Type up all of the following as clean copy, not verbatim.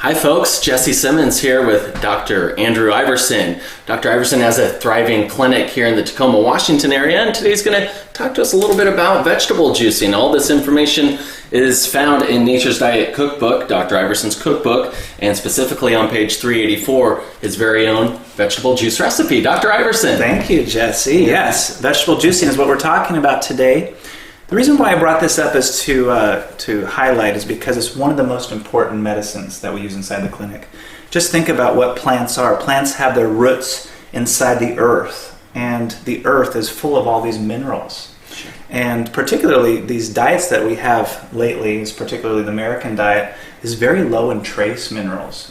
Hi folks, Jesse Simmons here with Dr. Andrew Iverson. Dr. Iverson has a thriving clinic here in the Tacoma, Washington area, and today he's going to talk to us a little bit about vegetable juicing. All this information is found in Nature's Diet Cookbook, Dr. Iverson's cookbook, and specifically on page 384, his very own vegetable juice recipe. Dr. Iverson. Thank you, Jesse. Yes, vegetable juicing is what we're talking about today. The reason why I brought this up is to highlight is because it's one of the most important medicines that we use inside the clinic. Just think about what plants are. Plants have their roots inside the earth, and the earth is full of all these minerals. Sure. And particularly these diets that we have lately, particularly the American diet, is very low in trace minerals.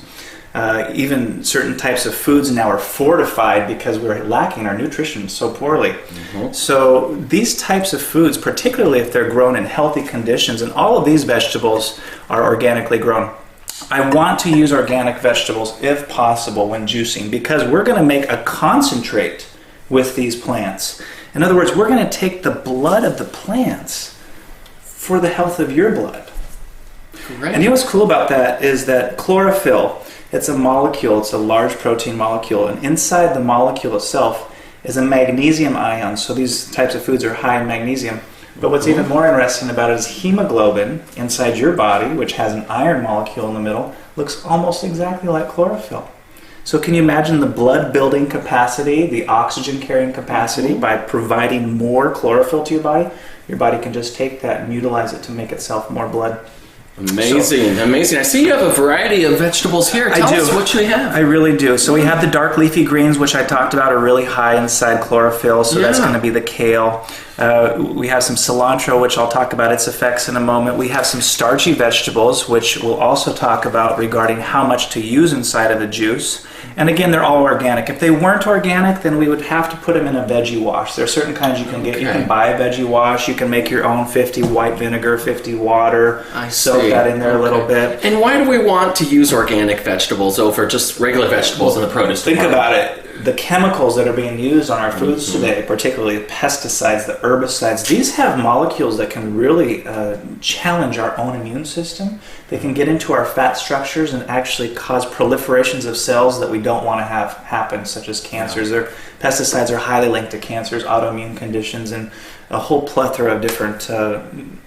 Even certain types of foods now are fortified because we're lacking our nutrition so poorly. Mm-hmm. So these types of foods, particularly if they're grown in healthy conditions, and all of these vegetables are organically grown. I want to use organic vegetables if possible when juicing because we're going to make a concentrate with these plants. In other words, we're going to take the blood of the plants for the health of your blood. Correct. And you know what's cool about that is that chlorophyll, it's a molecule, it's a large protein molecule, and inside the molecule itself is a magnesium ion. So these types of foods are high in magnesium. But what's even more interesting about it is hemoglobin inside your body, which has an iron molecule in the middle, looks almost exactly like chlorophyll. So can you imagine the blood building capacity, the oxygen carrying capacity by providing more chlorophyll to your body? Your body can just take that and utilize it to make itself more blood. Amazing, amazing. I see you have a variety of vegetables here. Tell us what you have. I really do. So we have the dark leafy greens, which I talked about, are really high inside chlorophyll, so that's going to be the kale. We have some cilantro, which I'll talk about its effects in a moment. We have some starchy vegetables, which we'll also talk about regarding how much to use inside of the juice. And again, they're all organic. If they weren't organic, then we would have to put them in a veggie wash. There are certain kinds you can get. You can buy a veggie wash. You can make your own 50 white vinegar, 50 water. Soak that in there a little bit. And why do we want to use organic vegetables over just regular vegetables in the produce department? Think about it. The chemicals that are being used on our foods today, particularly pesticides, the herbicides, these have molecules that can really challenge our own immune system. They can get into our fat structures and actually cause proliferations of cells that we don't want to have happen, such as cancers. Pesticides are highly linked to cancers, autoimmune conditions, and a whole plethora of different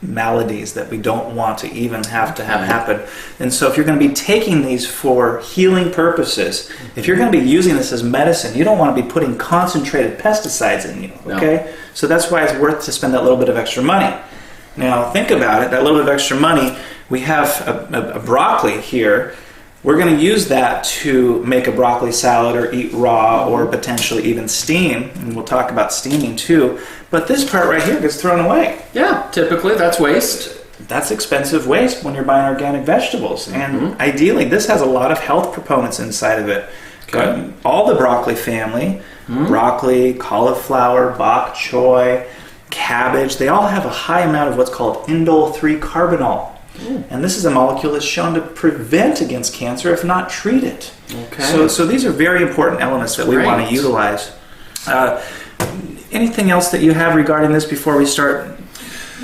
maladies that we don't want to even have to have happen. And so if you're going to be taking these for healing purposes, if you're going to be using this as medicine, you don't want to be putting concentrated pesticides in you, okay? No. So that's why it's worth to spend that little bit of extra money. Now think about it, that little bit of extra money, we have a broccoli here. We're going to use that to make a broccoli salad or eat raw or potentially even steam. And we'll talk about steaming too. But this part right here gets thrown away. Yeah, typically that's waste. That's expensive waste when you're buying organic vegetables. And ideally, this has a lot of health proponents inside of it. Okay. All the broccoli family, broccoli, cauliflower, bok choy, cabbage, they all have a high amount of what's called indole 3-carbinol. And this is a molecule that's shown to prevent against cancer, if not treat it. Okay. So these are very important elements that we want to utilize. Anything else that you have regarding this before we start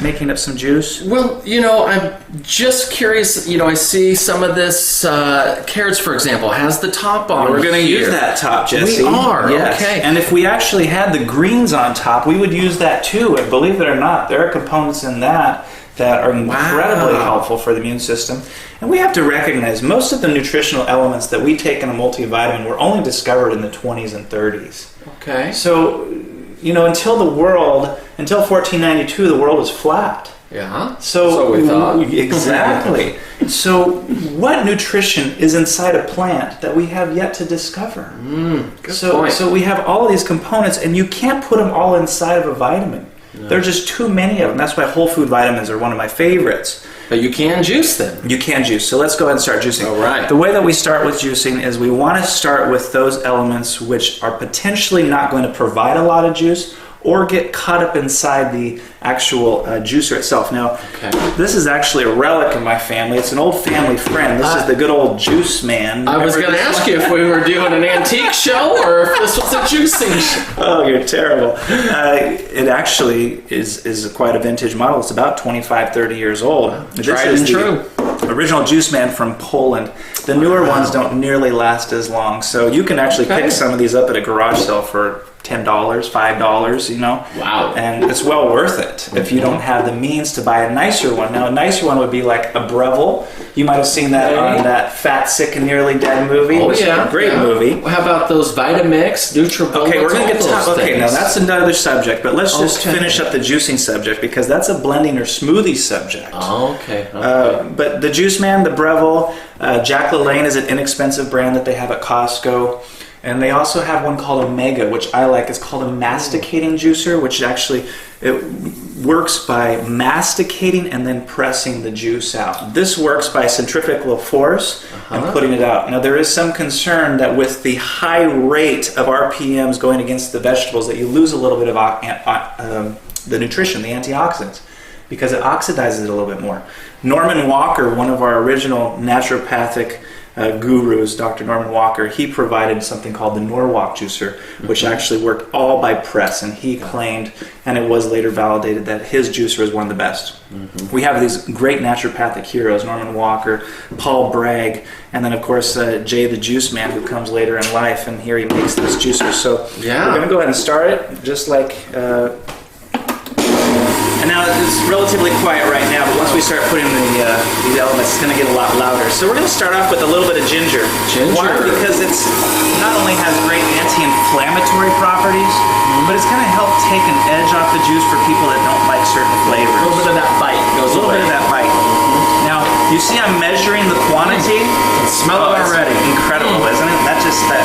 making up some juice? Well, I'm just curious. I see some of this carrots, for example, has the top on. We're going to use that top, Jesse. We are. Yes. Okay. And if we actually had the greens on top, we would use that too. And believe it or not, there are components in that are incredibly helpful for the immune system. And we have to recognize most of the nutritional elements that we take in a multivitamin were only discovered in the 20s and 30s. Okay. So, until 1492, the world was flat. Yeah. So we thought. Exactly. So what nutrition is inside a plant that we have yet to discover? Good point. So we have all of these components, and you can't put them all inside of a vitamin. No. There are just too many of them. That's why whole food vitamins are one of my favorites. But you can juice them. You can juice. So let's go ahead and start juicing. All right. The way that we start with juicing is we want to start with those elements which are potentially not going to provide a lot of juice or get caught up inside the actual juicer itself. Now, this is actually a relic of my family. It's an old family friend. This is the good old juice man. I was going to ask you if we were doing an antique show or if this was a juicing show. Oh, you're terrible. It actually is quite a vintage model. It's about 25, 30 years old. Tried and true. original juice man from Poland. The newer ones don't nearly last as long. So you can actually pick some of these up at a garage sale for $10, $5, you know. Wow. And it's well worth it if you don't have the means to buy a nicer one. Now, a nicer one would be like a Breville. You might have seen that on that Fat, Sick, and Nearly Dead movie. Oh, yeah. Great movie. How about those Vitamix, Nutribullet? Okay, we're going to get to things. now that's another subject, but let's just finish up the juicing subject because that's a blending or smoothie subject. Oh, okay. But the Juice Man, the Breville, Jack LaLanne is an inexpensive brand that they have at Costco. And they also have one called Omega, which I like. It's called a masticating juicer, which actually it works by masticating and then pressing the juice out. This works by centrifugal force and putting it out. Now, there is some concern that with the high rate of RPMs going against the vegetables that you lose a little bit of the nutrition, the antioxidants, because it oxidizes it a little bit more. Norman Walker, one of our original naturopathic gurus, Dr. Norman Walker, he provided something called the Norwalk juicer, which actually worked all by press, and he claimed, and it was later validated, that his juicer is one of the best. We have these great naturopathic heroes, Norman Walker, Paul Bragg, and then of course Jay the Juice Man, who comes later in life, and here he makes this juicer. So we're going to go ahead and start it, just like and now it's relatively quiet right now, but once we start putting these elements, it's going to get a lot louder. So we're going to start off with a little bit of ginger. Why? Because it's not only has great anti-inflammatory properties, but it's going to help take an edge off the juice for people that don't like certain flavors. A little bit of that bite goes away. Now, you see I'm measuring the quantity. Smell it already. Incredible, isn't it? That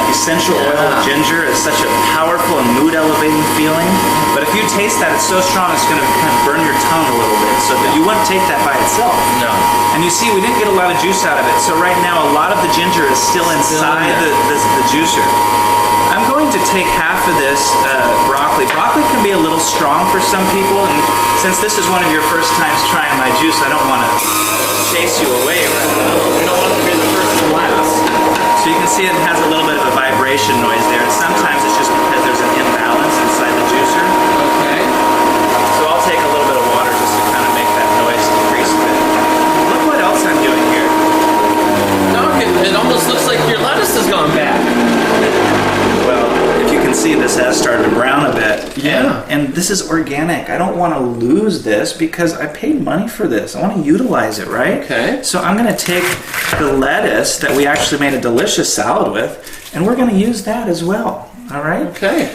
essential oil of ginger is such a powerful and mood-elevating feeling. But if you taste that, it's so strong, it's going to kind of burn your tongue a little bit. So that you wouldn't take that by itself. No. And you see, we didn't get a lot of juice out of it. So right now, a lot of the ginger is still inside the juicer. I'm going to take half of this broccoli. Broccoli can be a little strong for some people, and since this is one of your first times trying my juice, I don't want to chase you away right now. We don't want to be the first and last. So you can see it has a little bit of a vibration noise there, and sometimes it's just because there's an imbalance inside the juicer. Okay. So I'll take a little bit of water just to kind of make that noise decrease a bit. Look what else I'm doing here. No, it almost looks like your lettuce has gone bad. Well, if you can see, this has started to brown a bit. Yeah. And this is organic. I don't want to lose this because I paid money for this. I want to utilize it, right? Okay. So I'm going to take the lettuce that we actually made a delicious salad with, and we're going to use that as well. All right? Okay.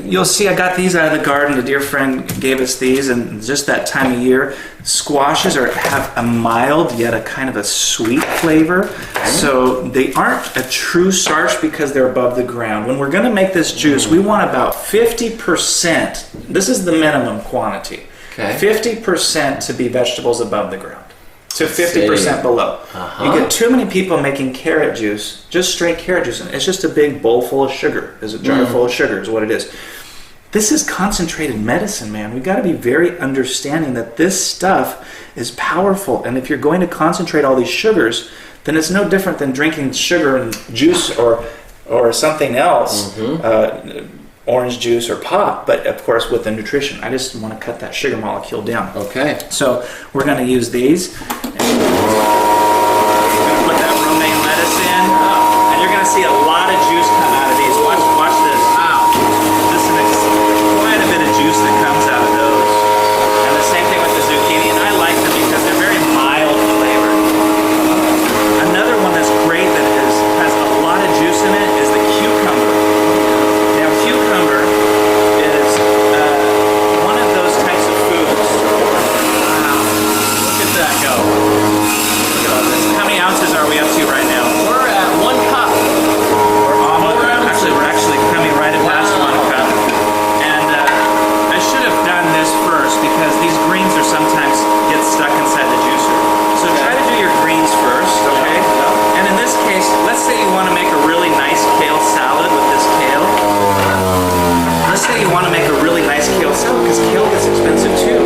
You'll see I got these out of the garden. A dear friend gave us these, and just that time of year, squashes have a mild yet a kind of a sweet flavor. So they aren't a true starch because they're above the ground. When we're going to make this juice, we want about 50%. This is the minimum quantity. Okay. 50% to be vegetables above the ground. To 50% below. You get too many people making carrot juice, just straight carrot juice, and it's just a big bowl full of sugar. It's a jar full of sugar is what it is. This is concentrated medicine, man. We've got to be very understanding that this stuff is powerful, and if you're going to concentrate all these sugars, then it's no different than drinking sugar and juice or something else. Orange juice or pop, but of course with the nutrition. I just want to cut that sugar molecule down. Okay. So we're going to use these. We're going to put that romaine lettuce in, and you're going to see a lot of juice come out of these. Watch this. Wow. This is quite a bit of juice that comes out of those. And the same thing with the zucchini, and I like them because they're very mild flavored. Another one that's great that has a lot of juice in it is the cucumber. Cucumber is one of those types of foods. Wow. Look at that go. Look at all this. How many ounces are we up to right now? We're at 1 cup. We're actually coming right at past 1 cup. And I should have done this first because these greens are sometimes get stuck inside the juicer. So try to do your greens first, okay? And in this case, let's say you want to make a really nice kale salad with this kale. Let's say you want to make a really nice kale salad because kale gets expensive too.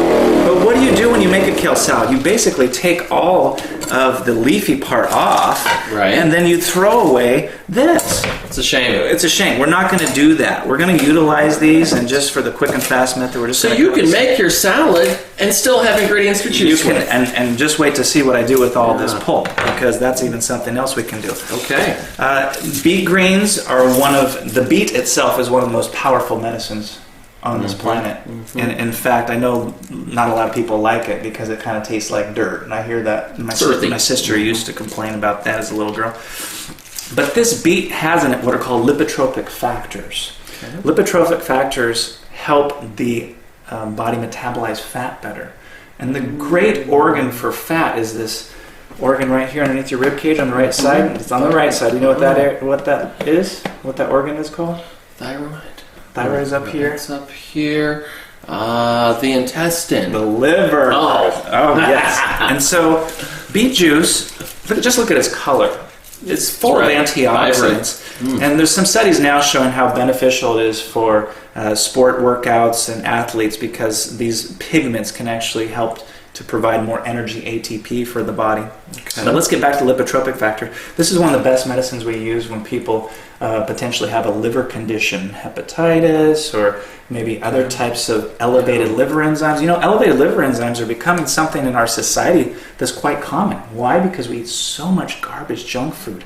But what do you do when you make a kale salad? You basically take all of the leafy part off, right, and then you throw away this. It's a shame. It's a shame. We're not going to do that. We're going to utilize these, and just for the quick and fast method, we're just So you can make your salad and still have ingredients to choose you can, with. and just wait to see what I do with all this pulp, because that's even something else we can do. Okay. Beet greens are the beet itself is one of the most powerful medicines on this planet. And in fact, I know not a lot of people like it because it kind of tastes like dirt, and I hear that my sister used to complain about that as a little girl. But this beet has in it what are called lipotropic factors. Okay. Lipotropic factors help the body metabolize fat better. And the great organ for fat is this organ right here underneath your rib cage on the right side. It's on the right side. You know what that is? What that organ is called? Thyroid. Thyroid is up here. It's up here. The intestine. The liver. Oh yes. And so beet juice, just look at its color. It's full of antioxidants. And there's some studies now showing how beneficial it is for sport workouts and athletes, because these pigments can actually help to provide more energy, ATP, for the body. Okay. But let's get back to lipotropic factor. This is one of the best medicines we use when people potentially have a liver condition, hepatitis, or maybe other types of elevated liver enzymes. You know, elevated liver enzymes are becoming something in our society that's quite common. Why? Because we eat so much garbage junk food.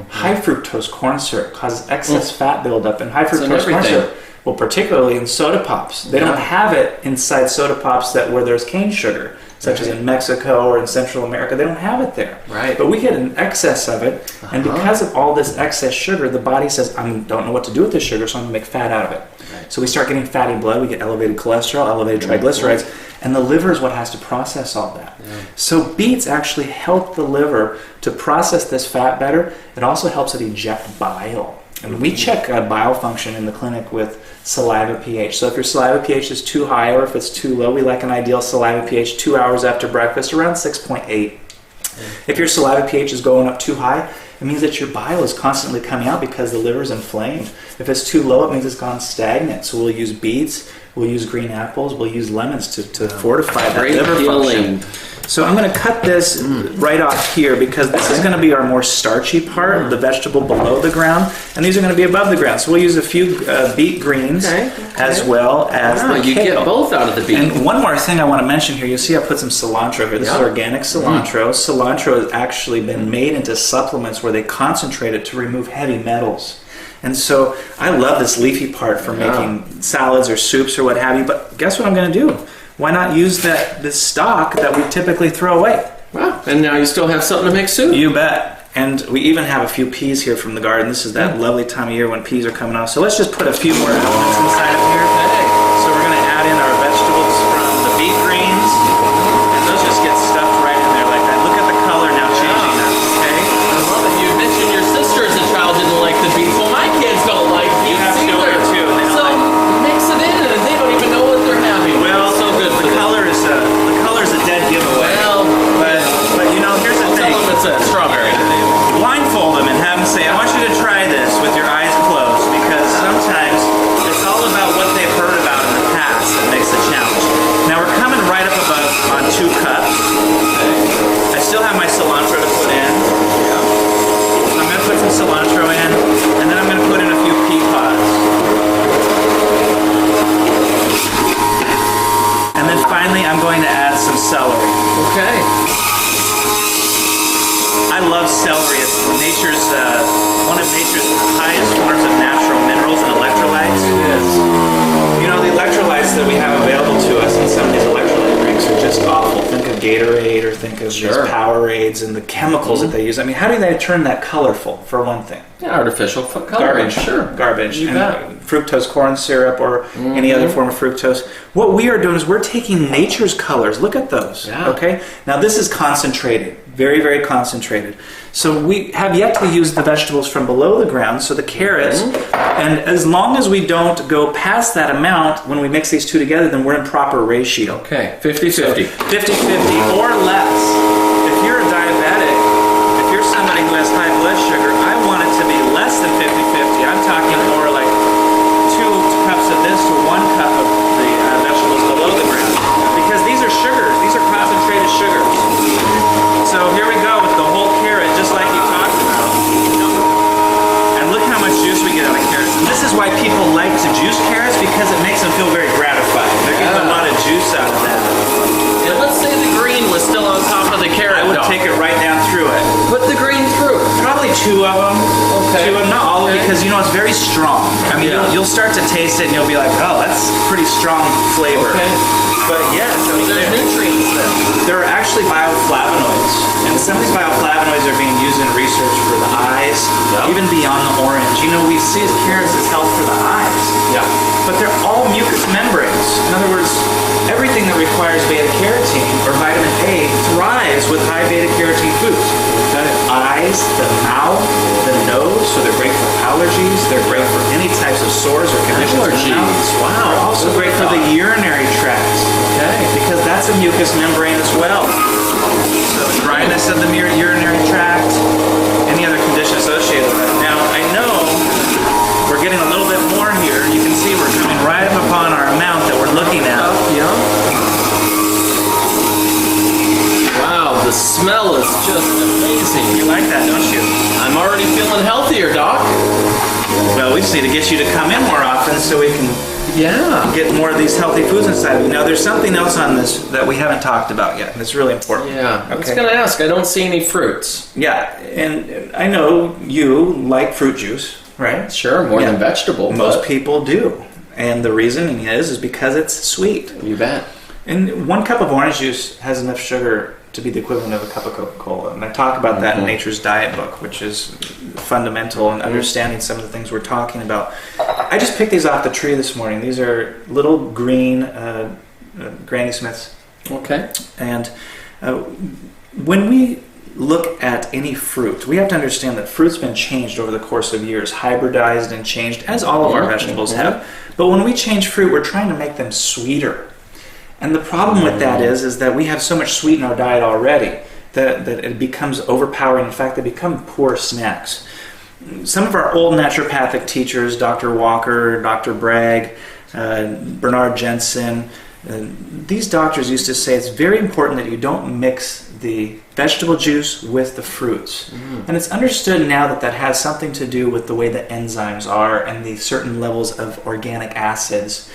High fructose corn syrup causes excess fat buildup, and high fructose corn syrup, well, particularly in soda pops. They don't have it inside soda pops where there's cane sugar, such as in Mexico or in Central America. They don't have it there. Right. But we get an excess of it, and because of all this excess sugar, the body says, I don't know what to do with this sugar, so I'm going to make fat out of it. Right. So we start getting fatty blood, we get elevated cholesterol, elevated triglycerides, and the liver is what has to process all that. Yeah. So beets actually help the liver to process this fat better. It also helps it eject bile. And we check bile function in the clinic with saliva pH. So if your saliva pH is too high or if it's too low, we like an ideal saliva pH 2 hours after breakfast, around 6.8. If your saliva pH is going up too high, it means that your bile is constantly coming out because the liver is inflamed. If it's too low, it means it's gone stagnant. So we'll use beets, we'll use green apples, we'll use lemons to fortify that liver function. So I'm going to cut this right off here, because this is going to be our more starchy part, the vegetable below the ground, and these are going to be above the ground. So we'll use a few beet greens as well as the kale. You get both out of the beet. And one more thing I want to mention here, you'll see I put some cilantro here. This is organic cilantro. Cilantro has actually been made into supplements where they concentrate it to remove heavy metals. And so I love this leafy part for making salads or soups or what have you, but guess what I'm going to do? Why not use this stock that we typically throw away? Wow, and now you still have something to make soup. You bet. And we even have a few peas here from the garden. This is that lovely time of year when peas are coming off. So let's just put a few more elements inside of here. So we're going to add in our vegetables from the beet greens, and those just get stuffed right in there like that. Look at the color now changing up, okay? I love it. You mentioned your sister as a child didn't like the beets. Well, my kids don't like beets either. Too, so mix it in and they don't even know what they're having. Well, so good. The color's a dead giveaway. Well, but you know, here's the thing. Tell them it's a strawberry. Blindfold them and have them say, I want you to try this with your eyes closed, because sometimes it's all about what they've heard about in the past that makes the challenge. Now we're coming right up above on 2 cups. I still have my cilantro to put in. I'm going to put some cilantro in, and then I'm going to put in a few pea pods. And then finally, I'm going to add some celery. Okay. I love celery. It's one of nature's highest forms of natural minerals and electrolytes. It is. You know, the electrolytes that we have available to us in some of these electrolyte drinks are just awful. Think of Gatorade, or think of these Powerades and the chemicals that they use. I mean, how do they turn that colorful, for one thing? Yeah, artificial coloring. Garbage. Sure. Garbage. You bet. Fructose corn syrup or any other form of fructose. What we are doing is we're taking nature's colors. Look at those. Yeah. Okay? Now this is concentrated. Very, very concentrated. So we have yet to use the vegetables from below the ground, so the carrots. And as long as we don't go past that amount when we mix these two together, then we're in proper ratio. Okay, 50-50. 50-50 or less. If you're a diabetic, if you're somebody who has high blood sugar, I want it to be less than 50-50. I'm talking more like 2 cups of this to 1 cup of the vegetables below the ground. Because these are sugars. These are concentrated sugars. So here we go with the whole carrot, just like you talked about. And look how much juice take it right down through it. Put the green through. Probably 2 of them. Okay. 2 of them, not all of them, because it's very strong. I mean, Yeah. you'll start to taste it and you'll be like, oh, that's pretty strong flavor. Okay. But yes, I mean, There's nutrients then. there are actually bioflavonoids, and some of these bioflavonoids are being used in research for the eyes, even beyond the orange. We see carrots as health for the eyes, but they're all mucous membranes. In other words, everything that requires beta-carotene or vitamin A thrives with high beta-carotene foods. The eyes, the mouth, the nose, so they're great for allergies. They're great for any types of sores or conditions. Allergies, wow. They're also great for the urinary tract. Okay. Because that's a mucous membrane as well. So dryness of the urinary tract, any other condition associated with it. Now, I know we're getting a little bit more here. You can see we're coming right up upon our amount that we're looking at. Wow, the smell is just amazing. You like that, don't you? I'm already feeling healthier, Doc. Well, we just need to get you to come in more often so we can get more of these healthy foods inside of you. Now, there's something else on this that we haven't talked about yet, and it's really important. Yeah, I was going to ask. I don't see any fruits. Yeah, and I know you like fruit juice, right? Sure, more than vegetable. Most people do. And the reasoning is because it's sweet. You bet. And 1 cup of orange juice has enough sugar to be the equivalent of a cup of Coca-Cola. And I talk about that in Nature's Diet Book, which is fundamental in understanding some of the things we're talking about. I just picked these off the tree this morning. These are little green Granny Smiths. Okay. And when we look at any fruit, we have to understand that fruit's been changed over the course of years, hybridized and changed, as all of our vegetables have. But when we change fruit, we're trying to make them sweeter. And the problem with that is that we have so much sweet in our diet already that it becomes overpowering. In fact, they become poor snacks. Some of our old naturopathic teachers, Dr. Walker, Dr. Bragg, Bernard Jensen, these doctors used to say it's very important that you don't mix the vegetable juice with the fruits. And it's understood now that that has something to do with the way the enzymes are and the certain levels of organic acids.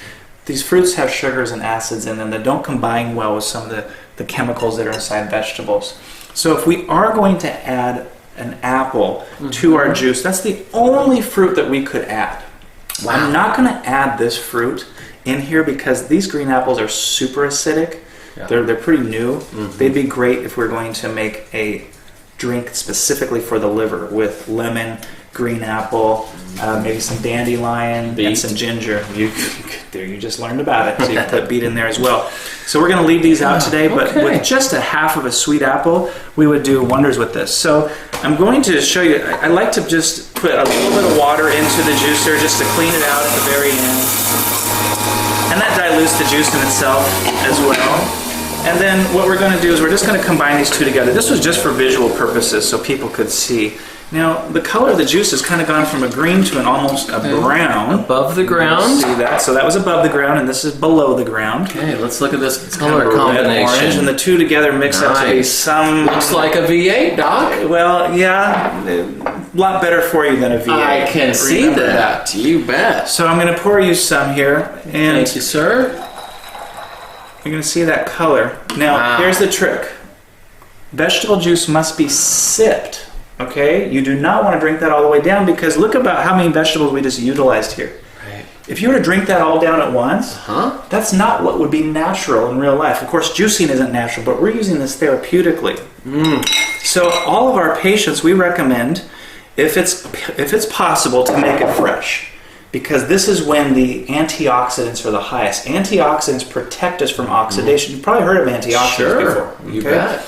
These fruits have sugars and acids in them that don't combine well with some of the chemicals that are inside vegetables. So if we are going to add an apple to our juice, that's the only fruit that we could add. Wow. I'm not going to add this fruit in here because these green apples are super acidic. They're pretty new. They'd be great if we're going to make a drink specifically for the liver with lemon, green apple, maybe some dandelion, beet, and some ginger. You just learned about it, so you can put beet in there as well. So we're going to leave these out today, but with just a half of a sweet apple, we would do wonders with this. So I'm going to show you, I like to just put a little bit of water into the juicer just to clean it out at the very end. And that dilutes the juice in itself as well. And then what we're going to do is we're just going to combine these two together. This was just for visual purposes so people could see. Now, the color of the juice has kind of gone from a green to an almost a brown. Above the ground. See that? So that was above the ground, and this is below the ground. Okay, let's look at this color kind of combination. Red, orange, and the two together mix up to be some... Looks like a V8, Doc. Well, yeah, a lot better for you than a V8. I can see that. You bet. So I'm going to pour you some here. And thank you, sir. You're going to see that color. Now, here's the trick. Vegetable juice must be sipped. Okay, you do not want to drink that all the way down because look about how many vegetables we just utilized here. Right. If you were to drink that all down at once, that's not what would be natural in real life. Of course, juicing isn't natural, but we're using this therapeutically. So all of our patients, we recommend, if it's possible, to make it fresh. Because this is when the antioxidants are the highest. Antioxidants protect us from oxidation. You've probably heard of antioxidants before. You bet.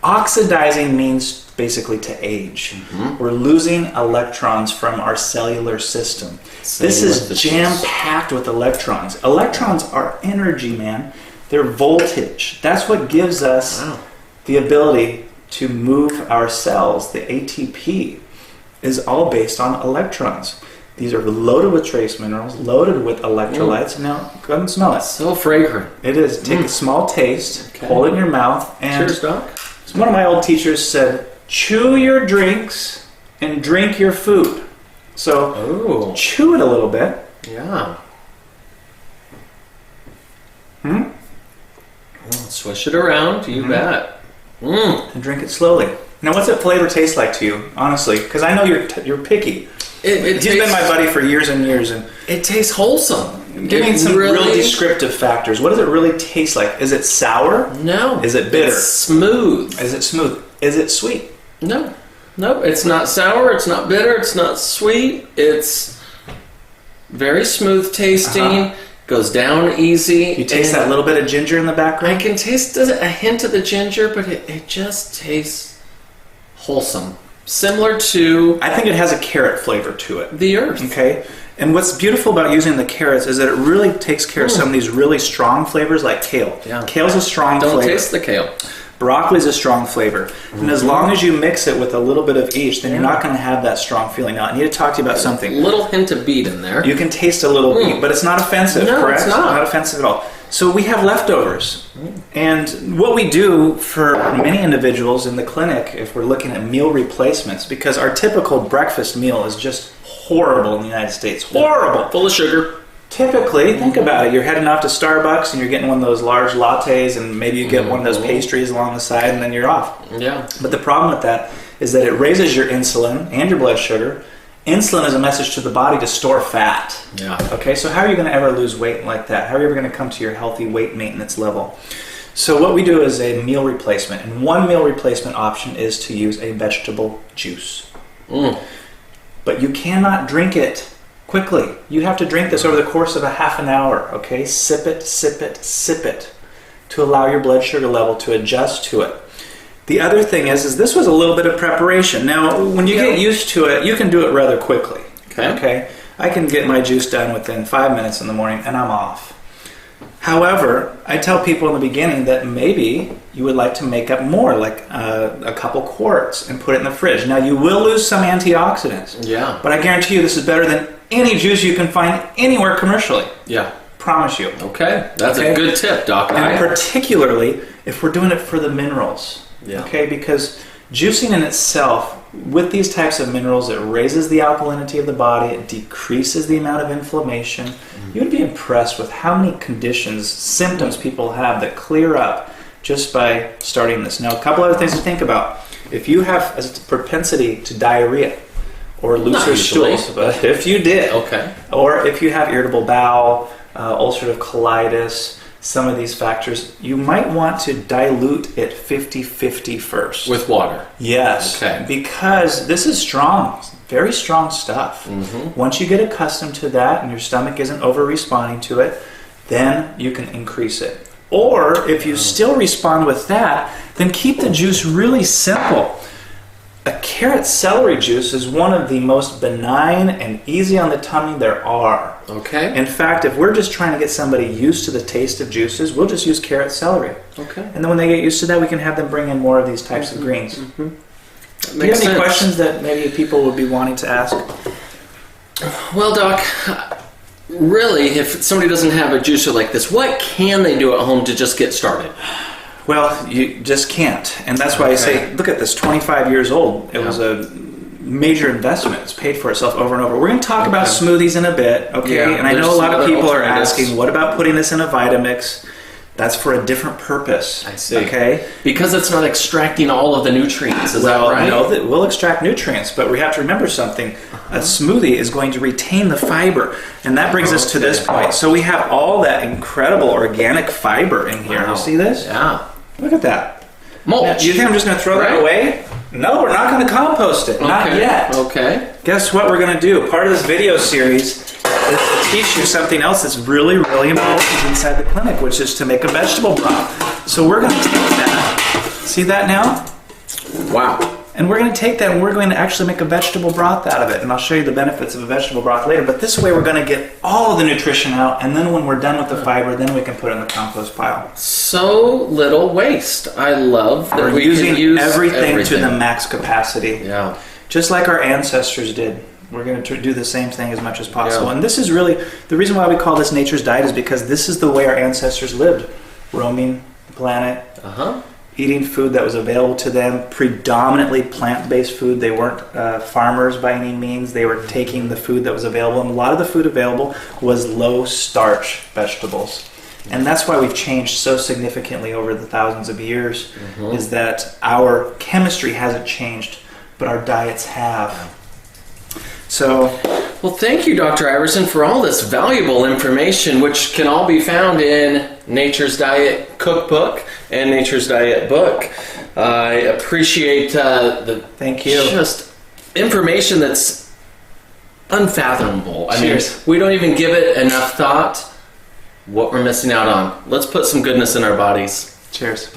Oxidizing means basically to age. We're losing electrons from our cellular system. This is jam-packed with electrons. Electrons are energy, man. They're voltage. That's what gives us the ability to move our cells. The ATP is all based on electrons. These are loaded with trace minerals, loaded with electrolytes. Now, go ahead and smell it. So fragrant. It is. Take a small taste, hold it in your mouth, and cheers, Doc. One of my old teachers said, chew your drinks and drink your food. So chew it a little bit. Yeah. Swish it around, you bet. and drink it slowly. Now, what's that flavor taste like to you, honestly? Because I know you're picky. He's been my buddy for years and years, and it tastes wholesome. Give me some real descriptive factors. What does it really taste like? Is it sour? No. Is it bitter? It's smooth. Is it smooth? Is it sweet? No. No, it's not sour, it's not bitter, it's not sweet. It's very smooth tasting, goes down easy. You taste that little bit of ginger in the background? I can taste a hint of the ginger, but it just tastes wholesome. Similar to... I think it has a carrot flavor to it. The earth. Okay? And what's beautiful about using the carrots is that it really takes care of some of these really strong flavors like kale. Yeah. Kale's a strong flavor. Don't taste the kale. Broccoli's a strong flavor. And as long as you mix it with a little bit of each, then you're not going to have that strong feeling. Now, I need to talk to you about something. A little hint of beet in there. You can taste a little beet, but it's not offensive, correct? It's not. Not offensive at all. So we have leftovers. And what we do for many individuals in the clinic, if we're looking at meal replacements, because our typical breakfast meal is just horrible in the United States. Horrible. Full of sugar. Typically, think about it. You're heading off to Starbucks and you're getting one of those large lattes, and maybe you get one of those pastries along the side, and then you're off. Yeah. But the problem with that is that it raises your insulin and your blood sugar. Insulin is a message to the body to store fat. Yeah. Okay, so how are you going to ever lose weight like that? How are you ever going to come to your healthy weight maintenance level? So what we do is a meal replacement, and one meal replacement option is to use a vegetable juice. But you cannot drink it quickly. You have to drink this over the course of a half an hour, okay? Sip it, sip it, sip it to allow your blood sugar level to adjust to it. The other thing is this was a little bit of preparation. Now, when you get used to it, you can do it rather quickly, okay? I can get my juice done within 5 minutes in the morning, and I'm off. However, I tell people in the beginning that maybe you would like to make up more, like a couple quarts, and put it in the fridge. Now, you will lose some antioxidants. Yeah. But I guarantee you this is better than any juice you can find anywhere commercially. Yeah. Promise you. Okay. That's a good tip, Doc. And particularly if we're doing it for the minerals. Yeah. Okay, because juicing in itself, with these types of minerals, it raises the alkalinity of the body, it decreases the amount of inflammation. You would be impressed with how many conditions, symptoms people have that clear up just by starting this. Now, a couple other things to think about. If you have a propensity to diarrhea or looser stools, but if you did, or if you have irritable bowel, ulcerative colitis, some of these factors, you might want to dilute it 50-50 first. With water? Yes. Okay. Because this is strong, very strong stuff. Once you get accustomed to that and your stomach isn't over-responding to it, then you can increase it. Or if you still respond with that, then keep the juice really simple. A carrot celery juice is one of the most benign and easy on the tummy there are. Okay. In fact, if we're just trying to get somebody used to the taste of juices, we'll just use carrot celery. Okay. And then when they get used to that, we can have them bring in more of these types of greens. Do you have any questions that maybe people would be wanting to ask? Well, Doc, really, if somebody doesn't have a juicer like this, what can they do at home to just get started? Well, you just can't. And that's why I say, look at this, 25 years old. It was a major investment. It's paid for itself over and over. We're going to talk about smoothies in a bit, okay? Yeah, and I know a lot of people are asking, what about putting this in a Vitamix? That's for a different purpose. I see. Okay? Because it's not extracting all of the nutrients, is that right? No, we'll extract nutrients, but we have to remember something. A smoothie is going to retain the fiber, and that brings us to this point. So we have all that incredible organic fiber in here. You see this? Yeah. Look at that. Mulch. Now, do you think I'm just going to throw that away? No, we're not going to compost it. Not yet. Okay. Guess what we're going to do? Part of this video series is to teach you something else that's really, really important inside the clinic, which is to make a vegetable broth. So we're going to take that. See that now? Wow. And we're going to take that and we're going to actually make a vegetable broth out of it. And I'll show you the benefits of a vegetable broth later. But this way we're going to get all of the nutrition out. And then when we're done with the fiber, then we can put it in the compost pile. So little waste. I love that we're we using can use everything to the max capacity. Yeah. Just like our ancestors did. We're going to do the same thing as much as possible. Yeah. And this is really, the reason why we call this nature's diet is because this is the way our ancestors lived. Roaming the planet. Eating food that was available to them, predominantly plant-based food. They weren't farmers by any means. They were taking the food that was available, and a lot of the food available was low-starch vegetables. And that's why we've changed so significantly over the thousands of years, is that our chemistry hasn't changed, but our diets have. So, well, thank you, Dr. Iverson, for all this valuable information, which can all be found in Nature's Diet Cookbook and Nature's Diet Book. I appreciate thank you. Just information that's unfathomable. I mean, Cheers. we don't even give it enough thought what we're missing out on. Let's put some goodness in our bodies. Cheers.